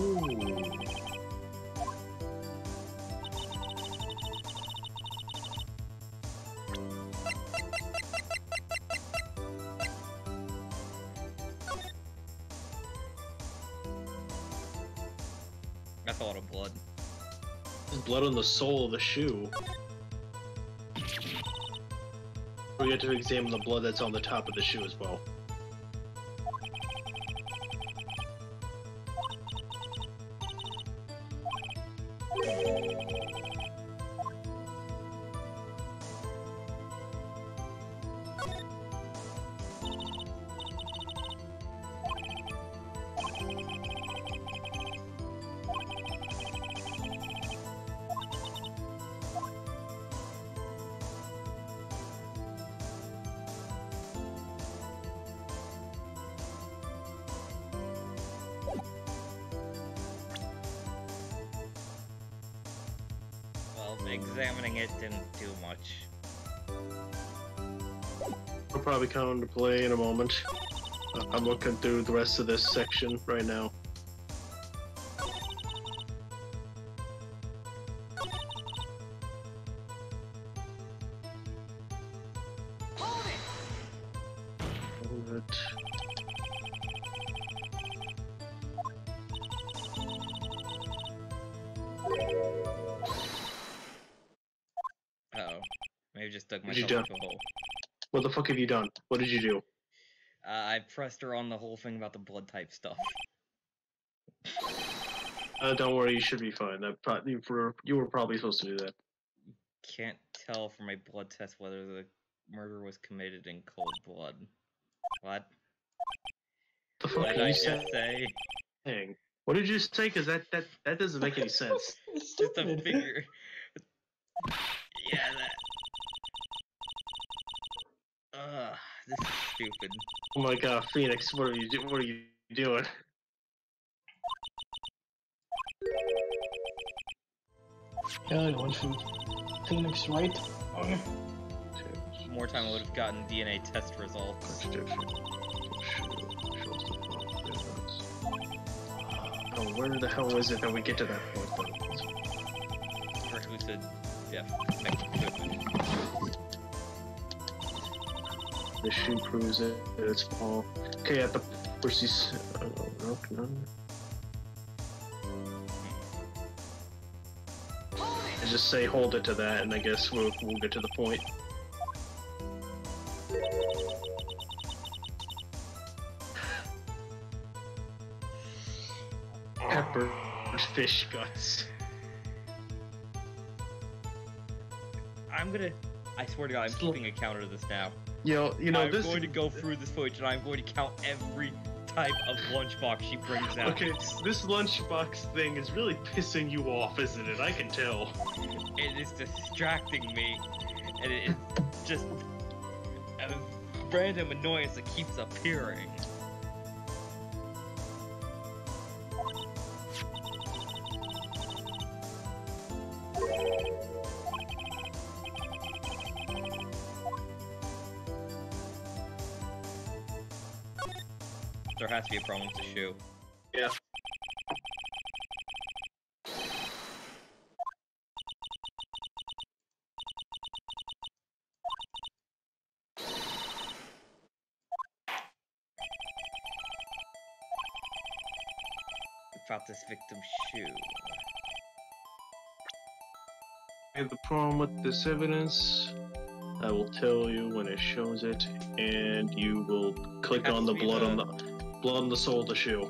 That's a lot of blood. There's blood on the sole of the shoe. We get to examine the blood that's on the top of the shoe as well. Examining it didn't do much. We'll probably come into play in a moment. I'm looking through the rest of this section right now. Hold it! Hold it. Uh-oh. Maybe just dug What'd you myself do? into a hole. What the fuck have you done? What did you do? I pressed her on the whole thing about the blood type stuff. Don't worry, you should be fine. You were probably supposed to do that. Can't tell from my blood test whether the murder was committed in cold blood. What? The What fuck did are I you just say? saying? What did you say? Because that doesn't make any sense. Just a figure. Yeah, that. This is stupid. Oh my god, Phoenix, what are you doing? Yeah, I went from Phoenix, Wright. More time I would have gotten DNA test results. Oh, where the hell was it that we get to that point though? Reclusive, yeah. The shoe proves it. It's small. Okay, at the where's these? No. I just say hold it to that, and I guess we'll get to the point. Pepper fish guts. I swear to God, I'm keeping a counter to this now. You know I'm this. going to go through this footage and I'm going to count every type of lunchbox she brings out. Okay, this lunchbox thing is really pissing you off, isn't it? I can tell. It is distracting me, and it is just a random annoyance that keeps appearing. There has to be a problem with the shoe. Yeah. About this victim's shoe. And the problem with this evidence, I will tell you when it shows it, and you will click on the blood on the sole of the shoe.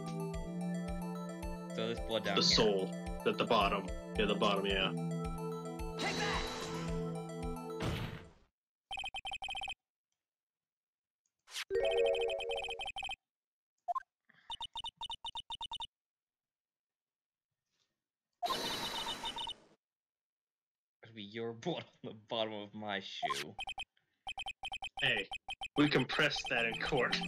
So there's blood down The here. sole at the bottom. Yeah, the bottom. Yeah. Take that! It'll be your blood on the bottom of my shoe. Hey, we can press that in court.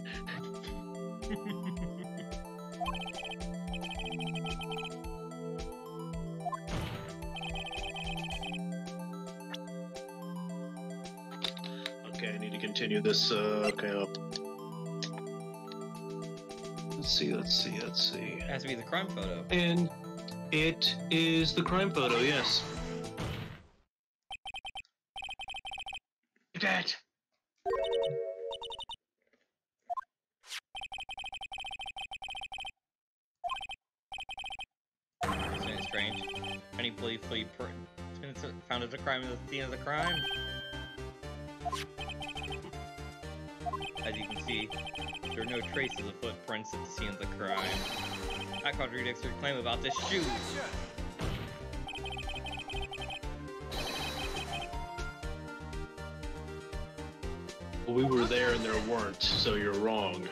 Okay, I need to continue this. Okay, let's Let's see. It has to be the crime photo. And it is the crime photo, yes. That. Isn't it strange? Any police found as a crime at the scene of the crime. As you can see, there are no traces of footprints at the scene of the crime. That contradicts your claim about the shoes. Well, we were there and there weren't, so you're wrong.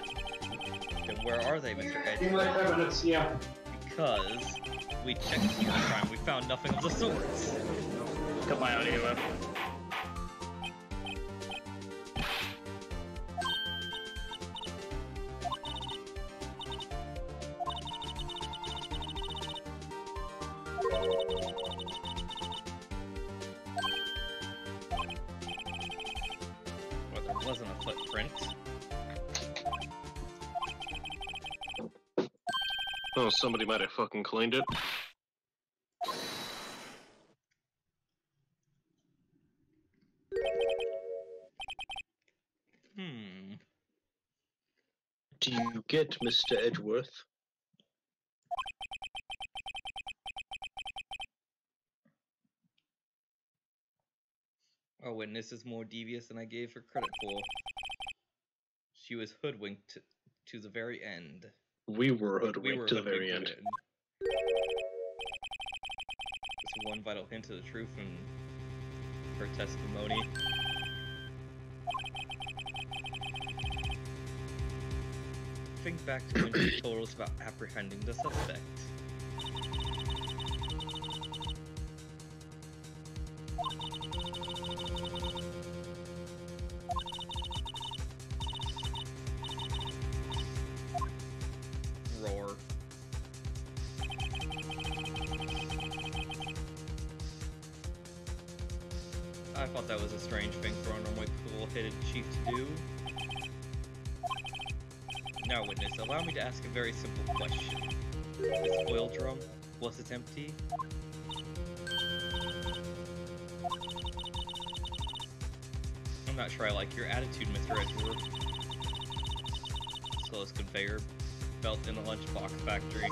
Then where are they, Mr. Edge? Evidence, yeah. Because we checked the scene of the crime, we found nothing of the sorts. Got my audio up. Well, there wasn't a footprint. Oh, somebody might have fucking cleaned it. Do you get Mr. Edgeworth? Our witness is more devious than I gave her credit for. She was hoodwinked to the very end. We were hoodwinked to the very end. It's one vital hint of the truth from her testimony. Think back to when she told us about apprehending the suspect. Roar. I thought that was a strange thing for a normally cool-headed chief to do. Now, witness, allow me to ask a very simple question. This oil drum, was it empty? I'm not sure I like your attitude, Mr. Edgeworth. Slowest conveyor belt in the Lunchbox factory.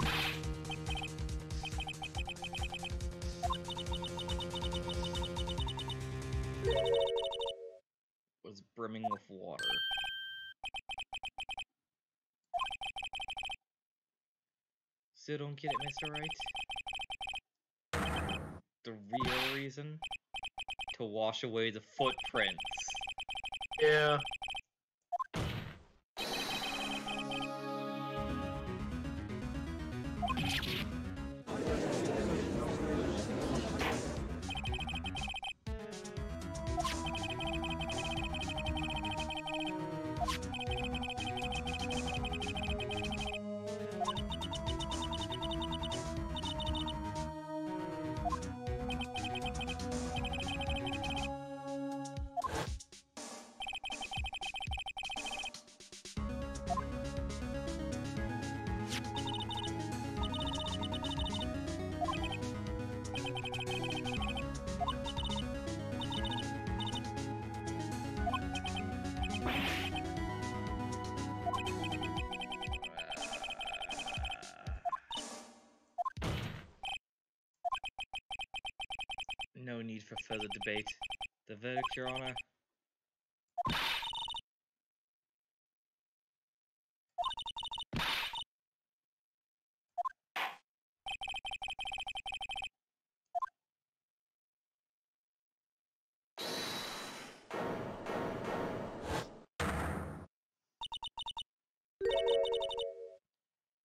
Was brimming with water. Still don't get it, Mr. Wright? The real reason? To wash away the footprints. Yeah. No need for further debate. The verdict, Your Honor.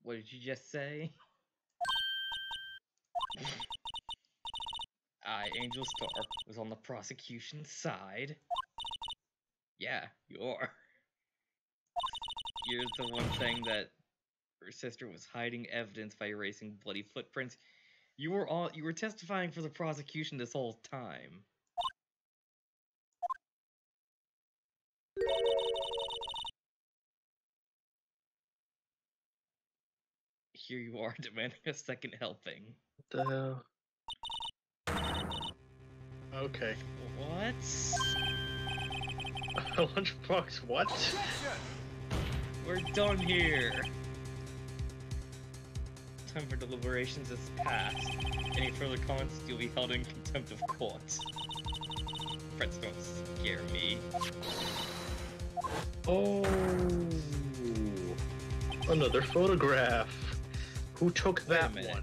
What did you just say? I, Angel Star, was on the prosecution's side. Yeah, you are. You're the one saying that her sister was hiding evidence by erasing bloody footprints. You were testifying for the prosecution this whole time. here you are demanding a second helping. What the hell? Okay. What? Lunchbox, what? We're done here. Time for deliberations has passed. Any further comments, you'll be held in contempt of court. Friends don't scare me. Oh, another photograph. Who took Wait a that minute. one?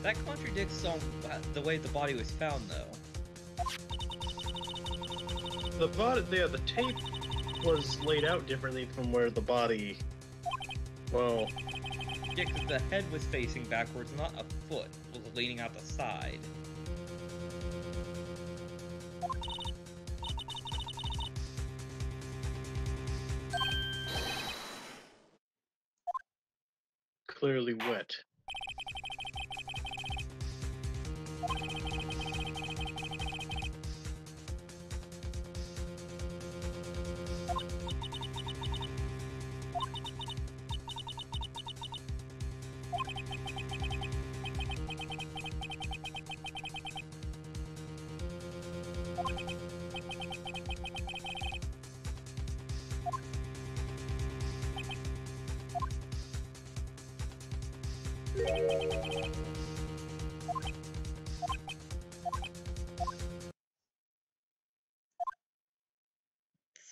That contradicts on the way the body was found, though. The tape was laid out differently from where the body. Well, Yeah, because the head was facing backwards, not a foot was leaning out the side. clearly wet.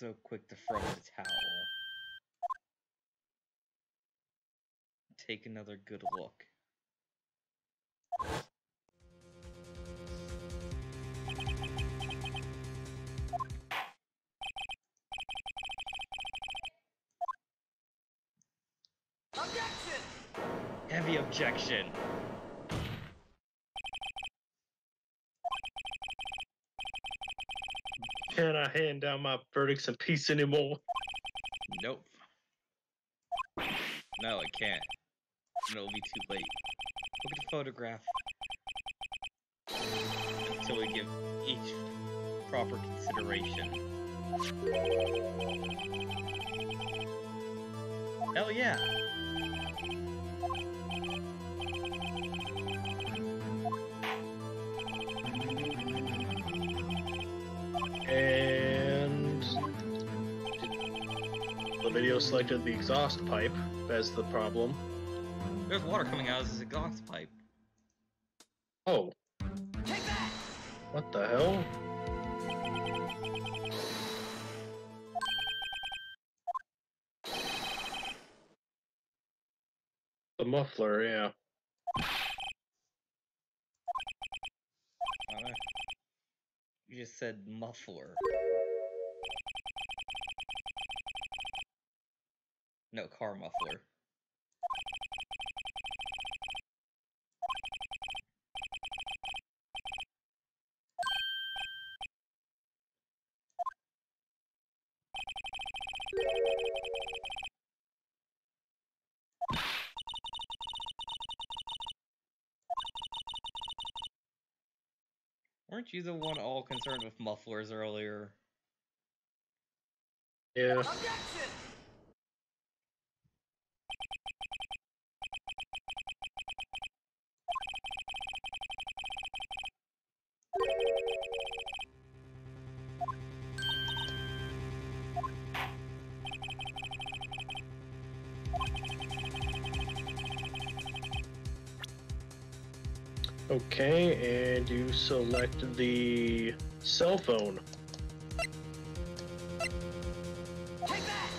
So quick to throw in the towel. Take another good look. Objection! Heavy objection. Can I hand down my verdicts in peace anymore? Nope. No, I can't. And it'll be too late. Look at the photograph. Until we give each proper consideration. Hell yeah! And the video selected the exhaust pipe as the problem. There's water coming out of this exhaust pipe. Oh, Take that! what the hell? The muffler, yeah. You just said muffler. No, car muffler. Weren't you the one all concerned with mufflers earlier? Yeah. Objection! Okay, and you select the cell phone. Take that!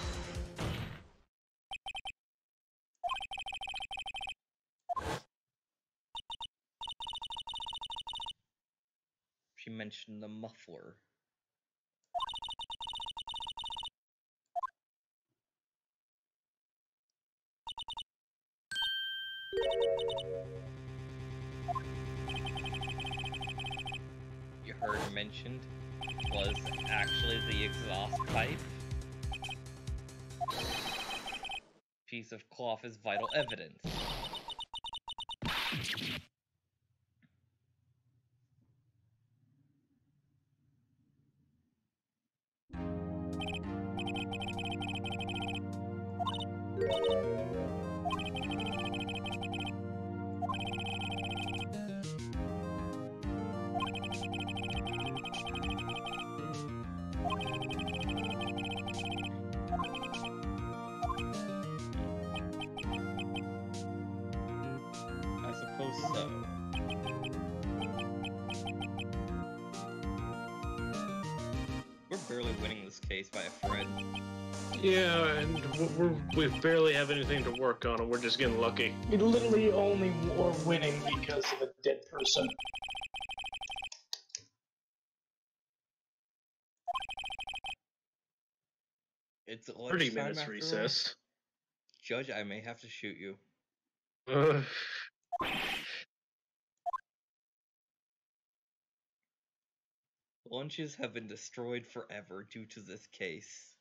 She mentioned the muffler. You heard mentioned was actually the exhaust pipe. Piece of cloth is vital evidence. case by a friend. Yeah, and we barely have anything to work on, and we're just getting lucky. We literally only are winning because of a dead person. It's 30 lunchtime minutes after all. recess. Judge, I may have to shoot you. Uh, Lunches have been destroyed forever due to this case.